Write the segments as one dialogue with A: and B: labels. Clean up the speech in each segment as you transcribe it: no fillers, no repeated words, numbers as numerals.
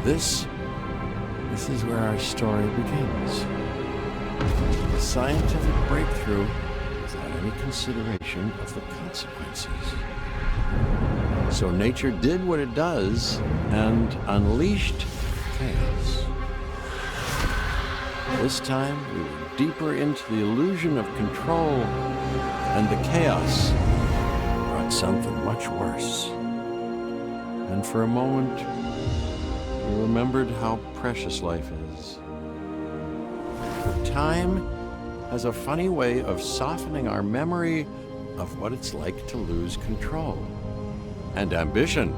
A: This is where our story begins. A scientific breakthrough without any consideration of the consequences. So nature did what it does and unleashed chaos. This time, we were deeper into the illusion of control, and the chaos brought something much worse. And for a moment, we remembered how precious life is. Time has a funny way of softening our memory of what it's like to lose control. And ambition.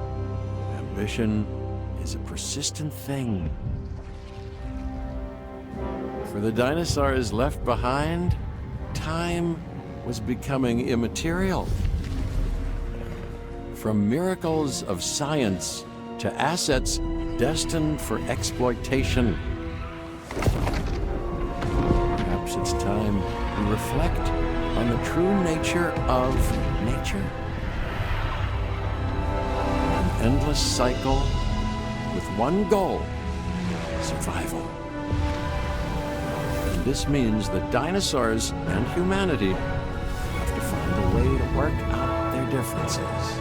A: Ambition is a persistent thing. For the dinosaurs left behind, time was becoming immaterial. From miracles of science to assets destined for exploitation. Perhaps it's time we reflect on the true nature of nature. An endless cycle with one goal: survival. And this means that dinosaurs and humanity have to find a way to work out their differences.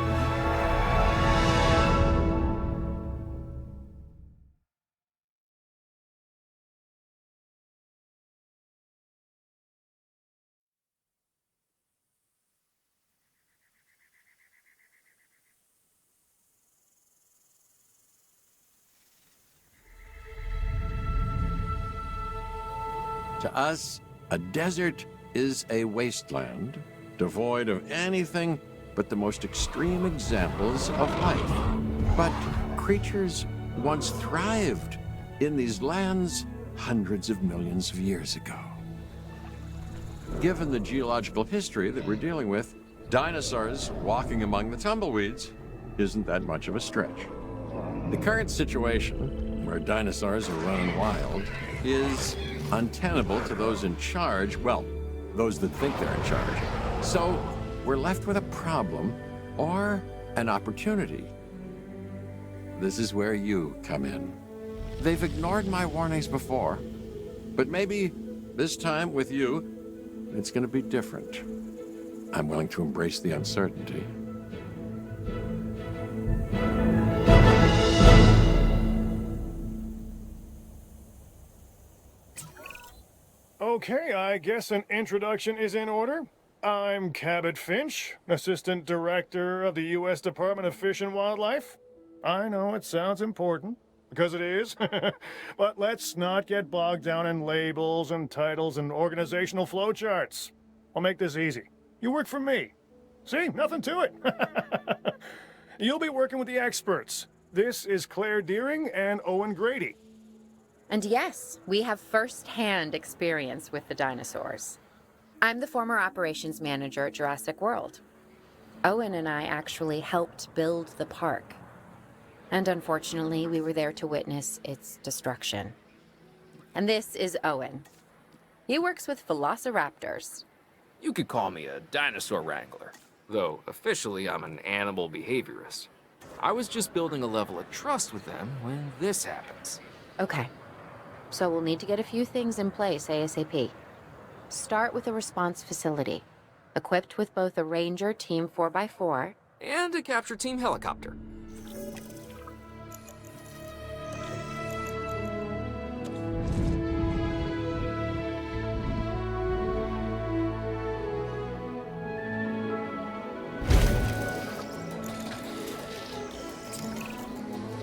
A: To us, a desert is a wasteland, devoid of anything but the most extreme examples of life. But creatures once thrived in these lands hundreds of millions of years ago. Given the geological history that we're dealing with, dinosaurs walking among the tumbleweeds isn't that much of a stretch. The current situation, where dinosaurs are running wild, is untenable to those in charge, well, those that think they're in charge. So we're left with a problem or an opportunity. This is where you come in. They've ignored my warnings before, but maybe this time with you, it's going to be different. I'm willing to embrace the uncertainty.
B: Okay, I guess an introduction is in order. I'm Cabot Finch, Assistant Director of the U.S. Department of Fish and Wildlife. I know it sounds important, because it is, but let's not get bogged down in labels and titles and organizational flowcharts. I'll make this easy. You work for me. See, nothing to it. You'll be working with the experts. This is Claire Deering and Owen Grady.
C: And yes, we have first-hand experience with the dinosaurs. I'm the former operations manager at Jurassic World. Owen and I actually helped build the park. And unfortunately, we were there to witness its destruction. And this is Owen. He works with velociraptors.
D: You could call me a dinosaur wrangler, though officially I'm an animal behaviorist. I was just building a level of trust with them when this happens.
C: Okay. So we'll need to get a few things in place ASAP. Start with a response facility, equipped with both a Ranger Team 4x4
D: And a capture team helicopter.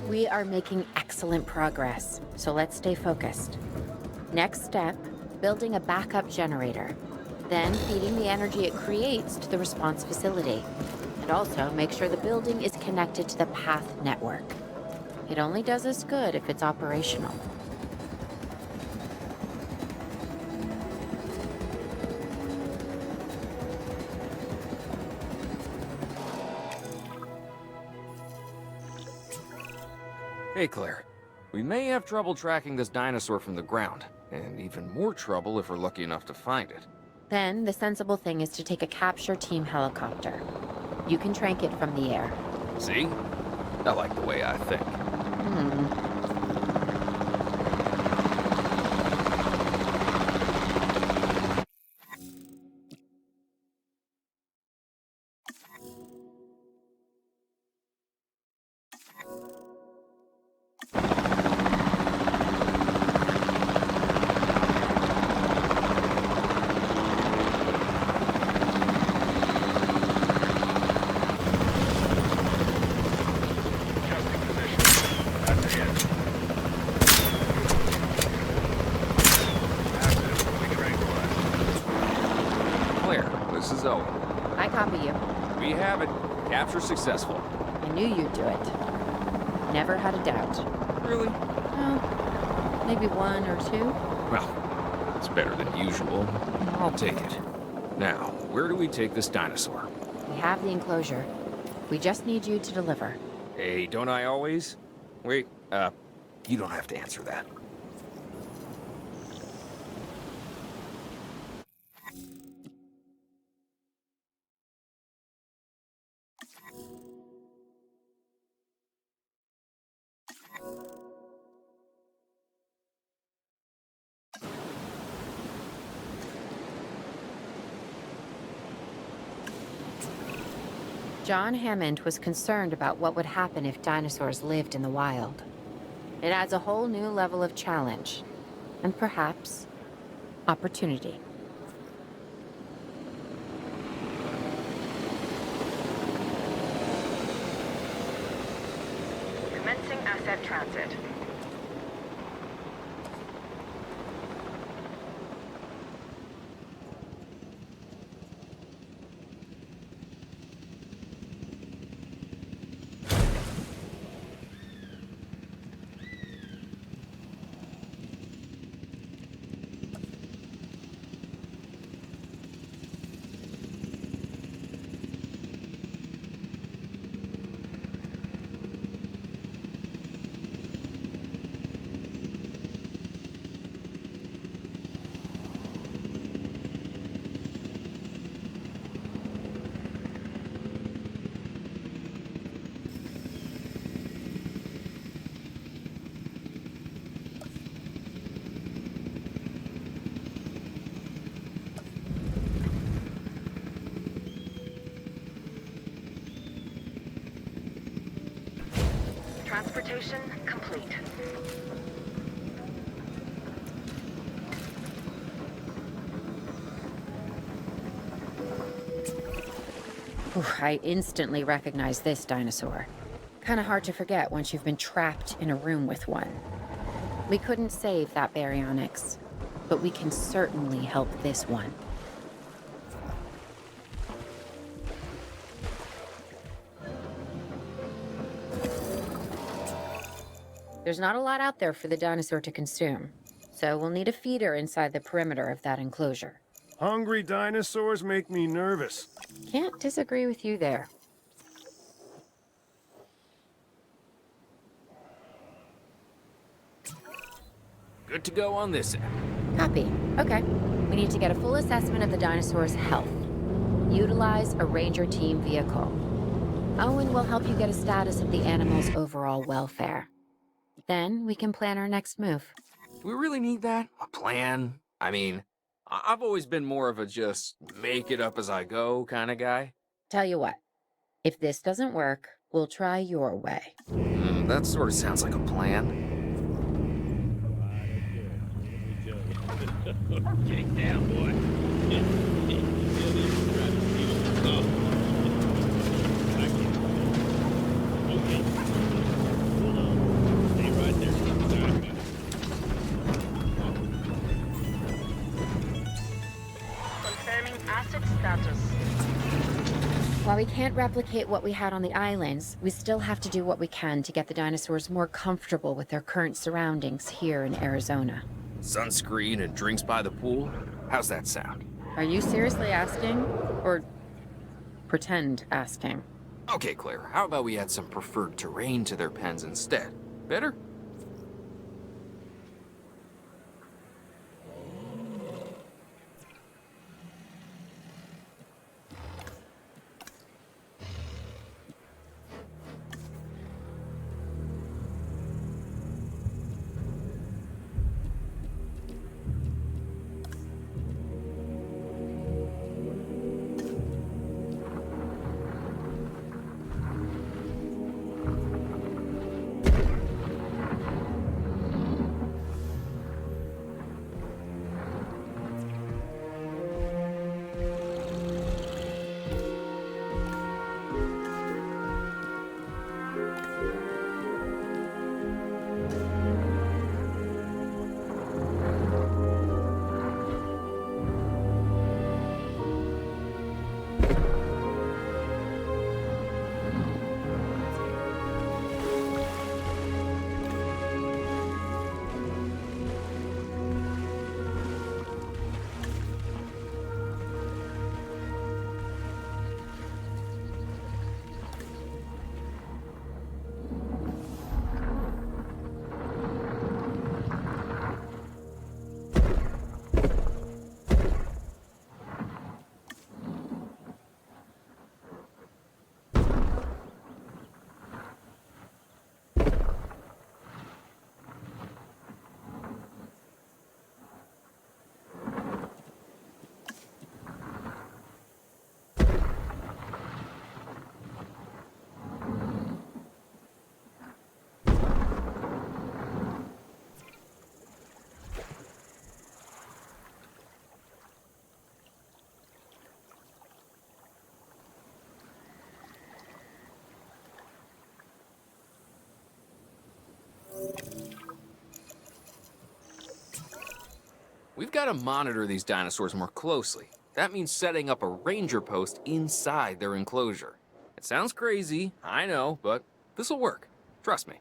C: We are making excellent progress, so let's stay focused. Next step, building a backup generator. Then feeding the energy it creates to the response facility. And also make sure the building is connected to the path network. It only does us good if it's operational.
D: Hey, Claire. We may have trouble tracking this dinosaur from the ground, and even more trouble if we're lucky enough to find it.
C: Then the sensible thing is to take a capture team helicopter. You can trank it from the air.
D: See? I like the way I think. is Owen.
C: I copy you.
D: We have it. Capture successful.
C: I knew you'd do it. Never had a doubt.
D: Really?
C: Oh, maybe one or two.
D: Well, it's better than usual. I'll take it. Now, where do we take this dinosaur?
C: We have the enclosure. We just need you to deliver.
D: Hey, don't I always? Wait, you don't have to answer that.
C: John Hammond was concerned about what would happen if dinosaurs lived in the wild. It adds a whole new level of challenge, and perhaps opportunity. Commencing asset transit. Transportation complete. I instantly recognize this dinosaur. Kinda hard to forget once you've been trapped in a room with one. We couldn't save that baryonyx, but we can certainly help this one. There's not a lot out there for the dinosaur to consume, so we'll need a feeder inside the perimeter of that enclosure.
B: Hungry dinosaurs make me nervous.
C: Can't disagree with you there.
D: Good to go on this end.
C: Copy. Okay. We need to get a full assessment of the dinosaur's health. Utilize a ranger team vehicle. Owen will help you get a status of the animal's overall welfare. Then we can plan our next move.
D: Do we really need that? A plan? I mean, I've always been more of a just make it up as I go kind of guy.
C: Tell you what, if this doesn't work, we'll try your way.
D: That sort of sounds like a plan.
E: Get down, boy. Okay. Hold on. Stay right there.
C: Confirming asset status. While we can't replicate what we had on the islands, we still have to do what we can to get the dinosaurs more comfortable with their current surroundings here in Arizona.
D: Sunscreen and drinks by the pool? How's that sound?
C: Are you seriously asking? Or pretend asking?
D: Okay, Claire, how about we add some preferred terrain to their pens instead? Better? We've got to monitor these dinosaurs more closely. That means setting up a ranger post inside their enclosure. It sounds crazy, I know, but this'll work. Trust me.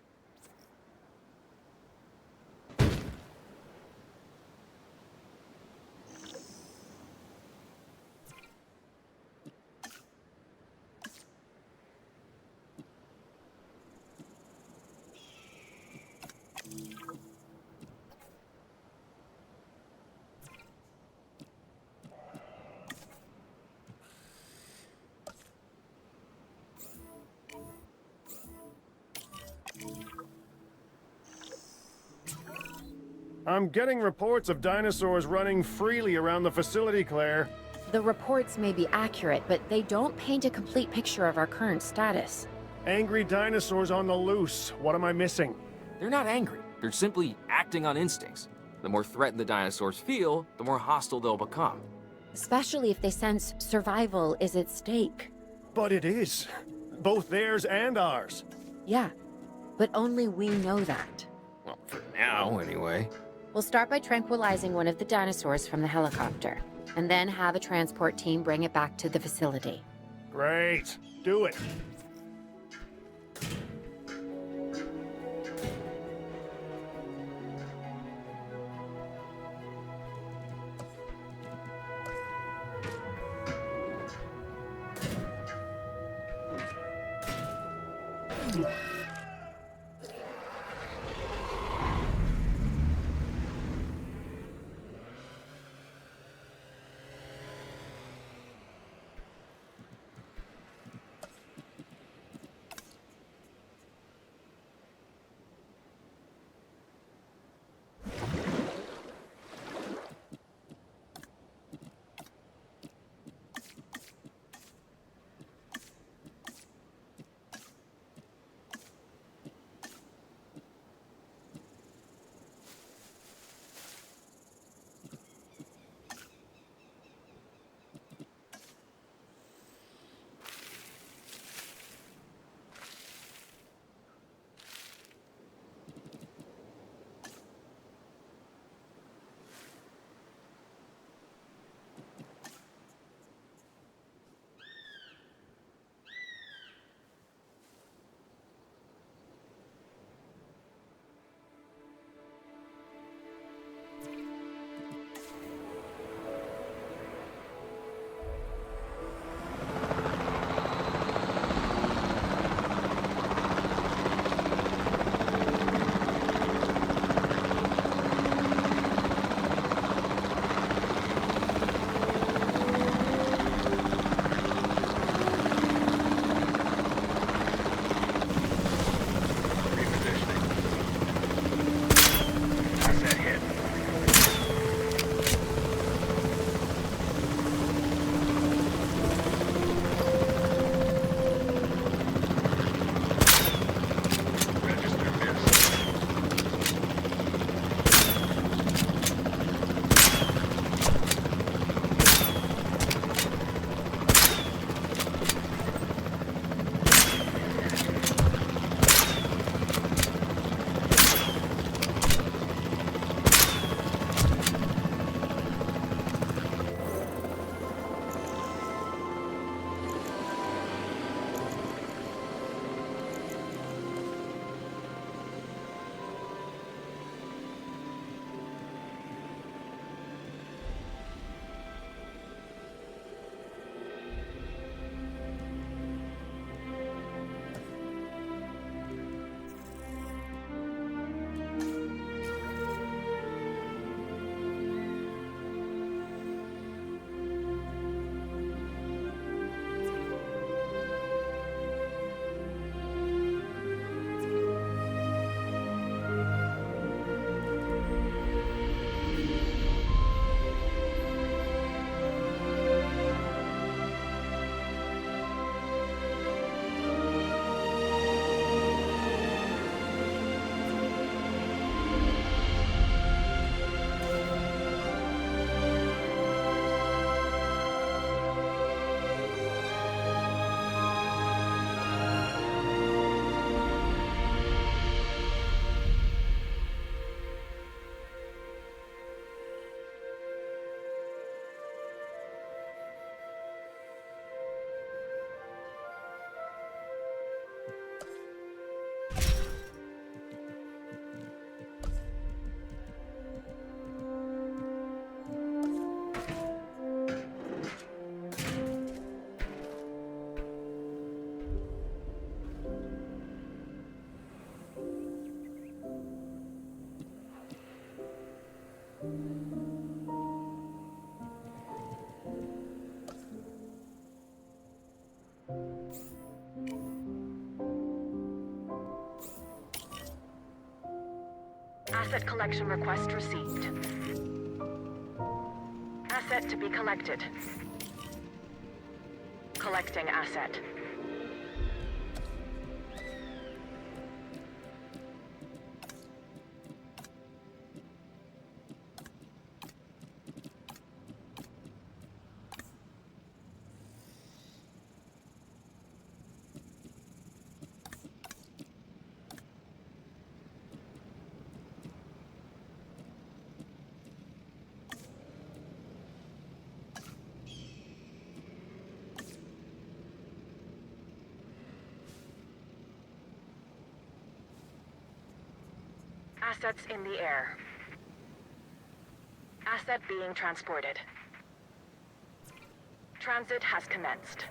B: I'm getting reports of dinosaurs running freely around the facility, Claire.
C: The reports may be accurate, but they don't paint a complete picture of our current status.
B: Angry dinosaurs on the loose. What am I missing?
D: They're not angry. They're simply acting on instincts. The more threatened the dinosaurs feel, the more hostile they'll become.
C: Especially if they sense survival is at stake.
B: But it is. Both theirs and ours.
C: Yeah, but only we know that.
D: Well, for now, anyway.
C: We'll start by tranquilizing one of the dinosaurs from the helicopter, and then have a transport team bring it back to the facility.
B: Great. Do it.
F: Asset collection request received. Asset to be collected. Collecting asset. Assets in the air. Asset being transported. Transit has commenced.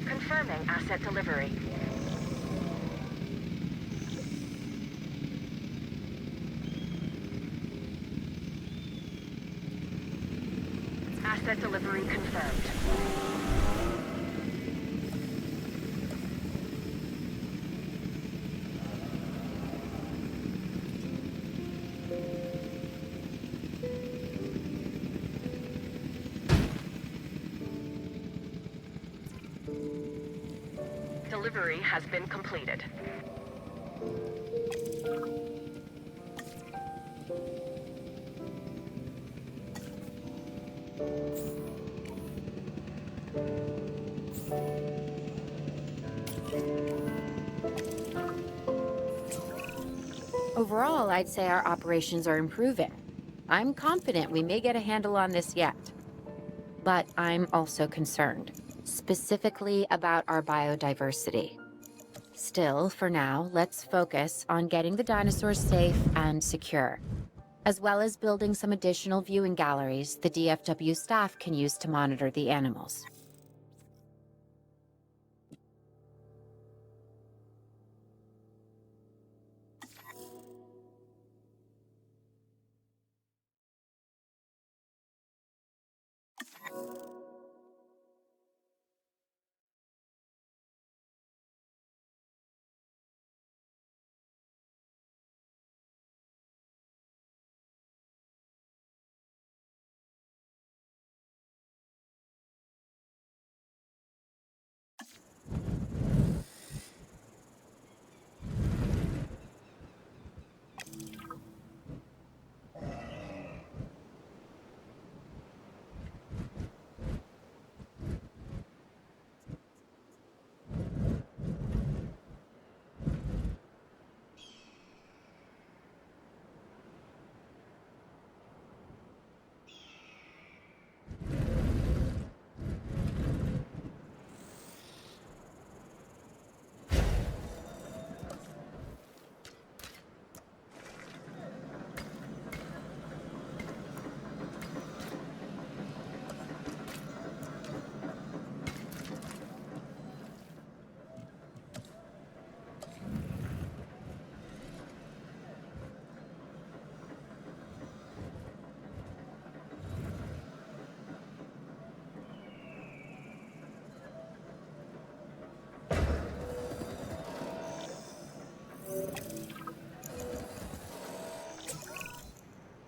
F: Confirming asset delivery. Asset delivery confirmed. Delivery has been completed.
C: Overall, I'd say our operations are improving. I'm confident we may get a handle on this yet. But I'm also concerned, specifically about our biodiversity. Still, for now, let's focus on getting the dinosaurs safe and secure, as well as building some additional viewing galleries the DFW staff can use to monitor the animals.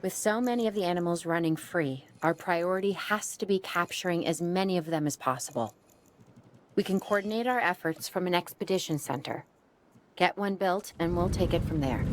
C: With so many of the animals running free, our priority has to be capturing as many of them as possible. We can coordinate our efforts from an expedition center. Get one built, and we'll take it from there.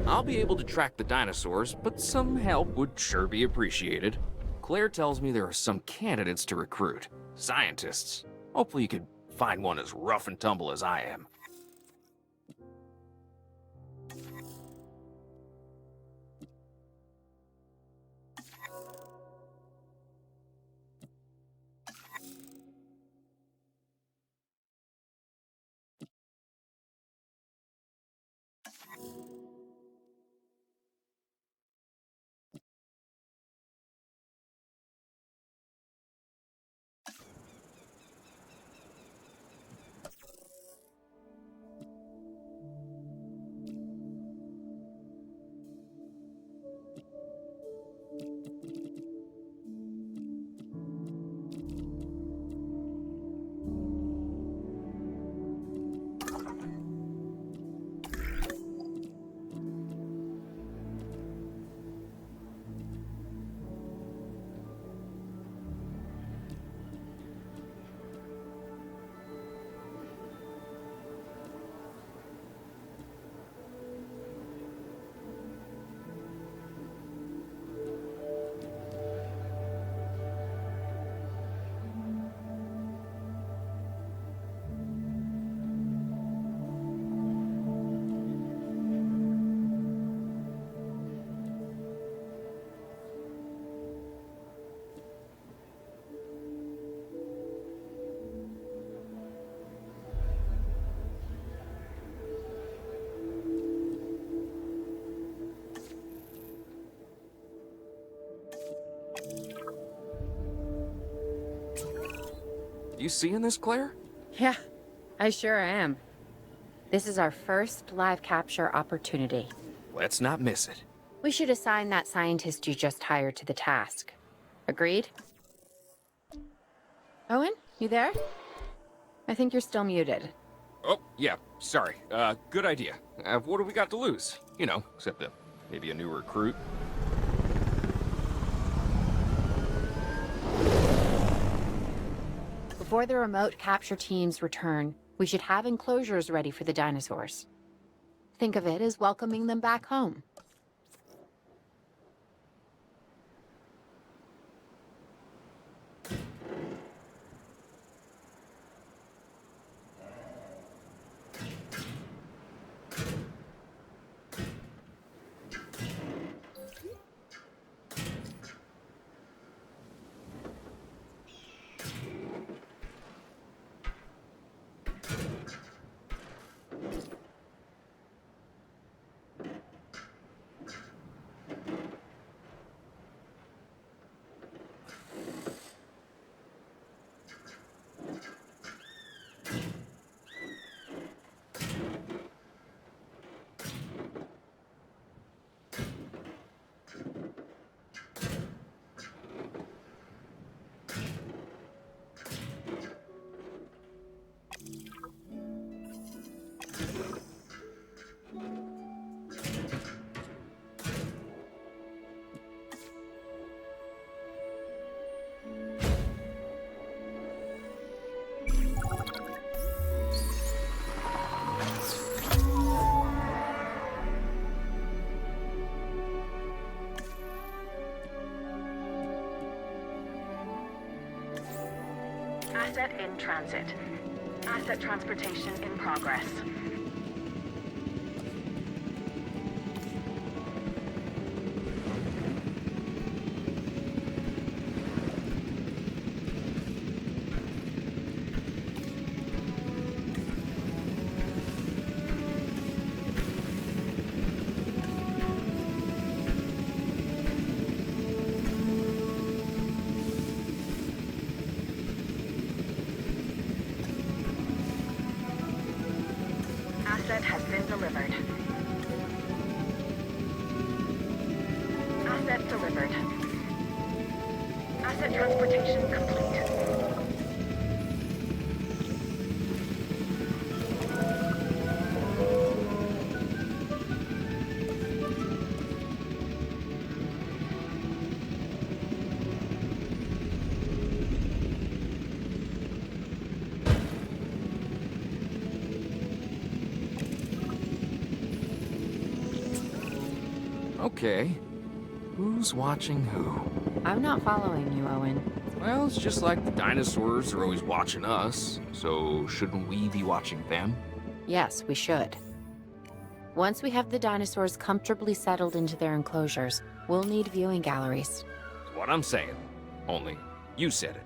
D: I'll be able to track the dinosaurs, but some help would sure be appreciated. Claire tells me there are some candidates to recruit. Scientists. Hopefully you could find one as rough and tumble as I am. You seeing this, Claire?
C: Yeah, I sure am. This is our first live capture opportunity.
D: Let's not miss it.
C: We should assign that scientist you just hired to the task. Agreed? Owen, you there? I think you're still muted.
D: Oh, yeah, sorry. Good idea. What do we got to lose? You know, except maybe a new recruit.
C: Before the remote capture teams return, we should have enclosures ready for the dinosaurs. Think of it as welcoming them back home.
F: Asset in transit. Asset transportation in progress. Asset has been delivered. Asset delivered. Asset transportation complete.
D: Okay. Who's watching who?
C: I'm not following you, Owen.
D: Well, it's just like the dinosaurs are always watching us, so shouldn't we be watching them?
C: Yes, we should. Once we have the dinosaurs comfortably settled into their enclosures, we'll need viewing galleries.
D: That's what I'm saying. Only, you said it.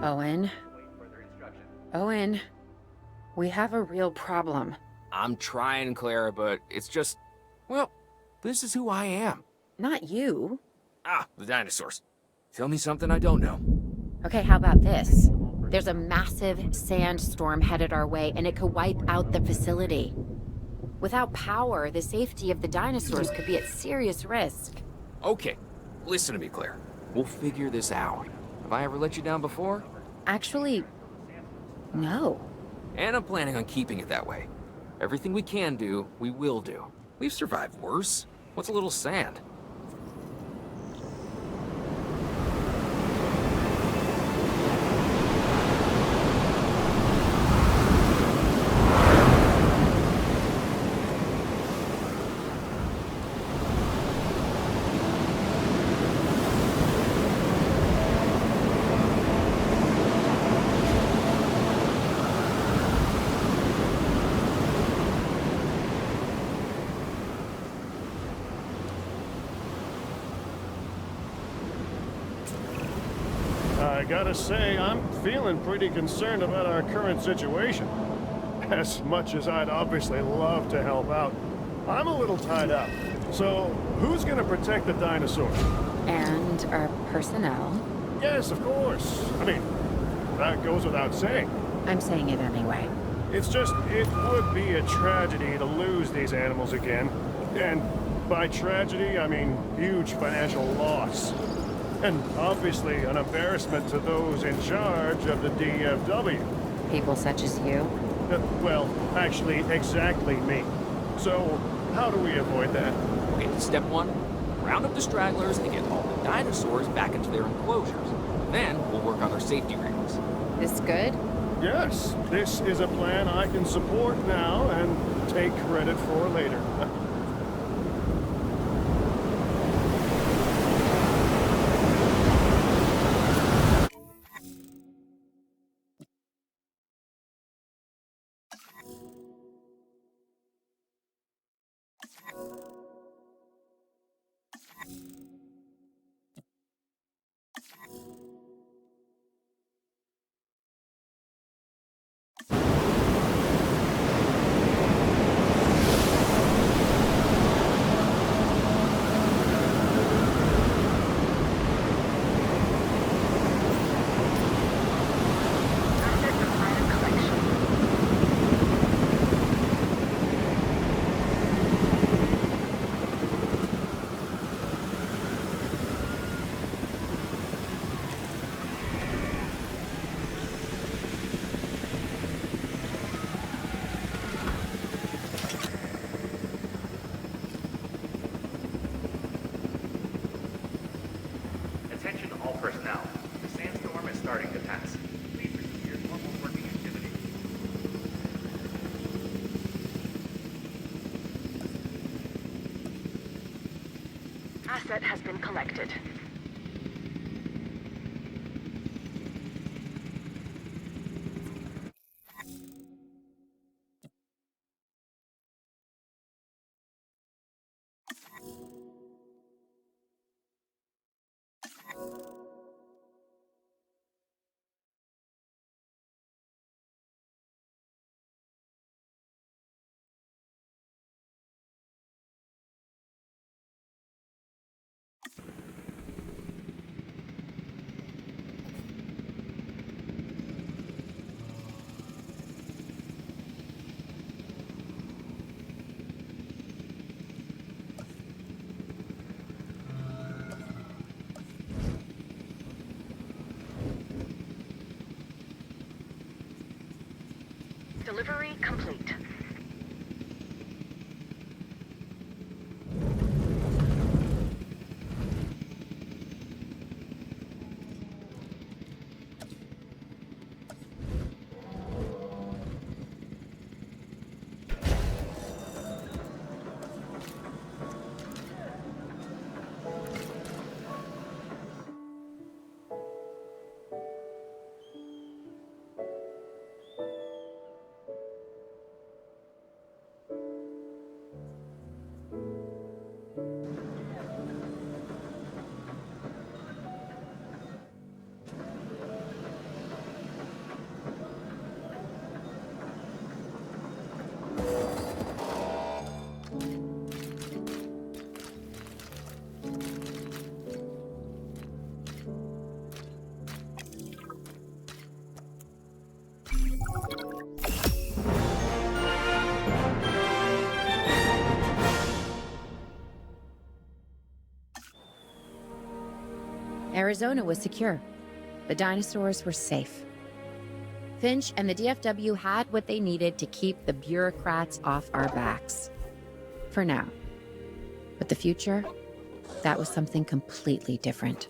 C: Owen. Owen. We have a real problem.
D: I'm trying, Claire, but it's just... Well, this is who I am.
C: Not you.
D: Ah, the dinosaurs. Tell me something I don't know.
C: Okay, how about this? There's a massive sandstorm headed our way, and it could wipe out the facility. Without power, the safety of the dinosaurs could be at serious risk.
D: Okay, listen to me, Claire. We'll figure this out. Have I ever let you down before?
C: Actually, no.
D: And I'm planning on keeping it that way. Everything we can do, we will do. We've survived worse. What's a little sand?
B: I gotta say, I'm feeling pretty concerned about our current situation. As much as I'd obviously love to help out, I'm a little tied up. So, who's gonna protect the dinosaurs?
C: And our personnel.
B: Yes, of course. I mean, that goes without saying.
C: I'm saying it anyway.
B: It's just, it would be a tragedy to lose these animals again. And by tragedy, I mean huge financial loss. And obviously an embarrassment to those in charge of the DFW.
C: People such as you.
B: Well, actually, exactly me. So, how do we avoid that?
D: Okay, step one, round up the stragglers and get all the dinosaurs back into their enclosures. Then we'll work on their safety rings.
C: This good?
B: Yes, this is a plan I can support now and take credit for later.
F: Asset required collection.
E: Attention all personnel. The sandstorm is starting to pass. Please resume your normal working activity.
F: Asset has been collected. Delivery complete.
C: Arizona was secure. The dinosaurs were safe. Finch and the DFW had what they needed to keep the bureaucrats off our backs. For now. But the future, that was something completely different.